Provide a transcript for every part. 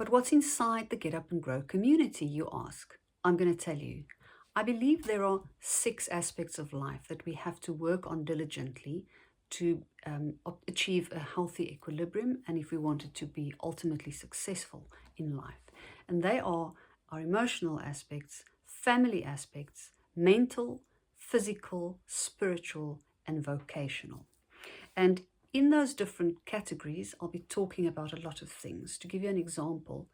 But what's inside the Get Up and Grow community, you ask? I'm going to tell you. I believe there are 6 aspects of life that we have to work on diligently to achieve a healthy equilibrium, and if we wanted to be ultimately successful in life. And they are our emotional aspects, family aspects, mental, physical, spiritual, and vocational. And in those different categories, I'll be talking about a lot of things. To give you an example,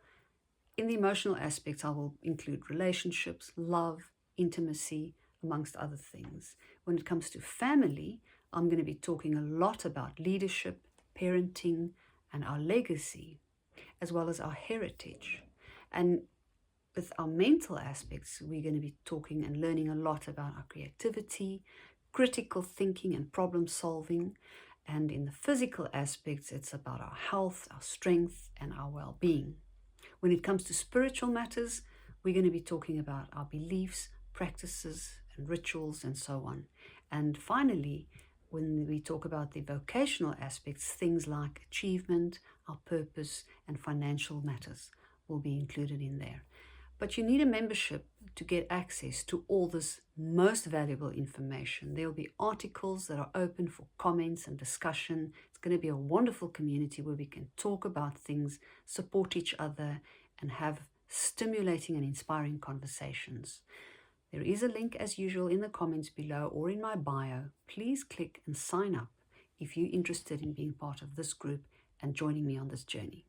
in the emotional aspects, I will include relationships, love, intimacy, amongst other things. When it comes to family, I'm going to be talking a lot about leadership, parenting, and our legacy, as well as our heritage. And with our mental aspects, we're going to be talking and learning a lot about our creativity, critical thinking, and problem solving. And in the physical aspects, it's about our health, our strength, and our well being. When it comes to spiritual matters, we're going to be talking about our beliefs, practices, and rituals, and so on. And finally, when we talk about the vocational aspects, things like achievement, our purpose, and financial matters will be included in there. But you need a membership to get access to all this most valuable information. There will be articles that are open for comments and discussion. It's going to be a wonderful community where we can talk about things, support each other, and have stimulating and inspiring conversations. There is a link as usual in the comments below or in my bio. Please click and sign up if you're interested in being part of this group and joining me on this journey.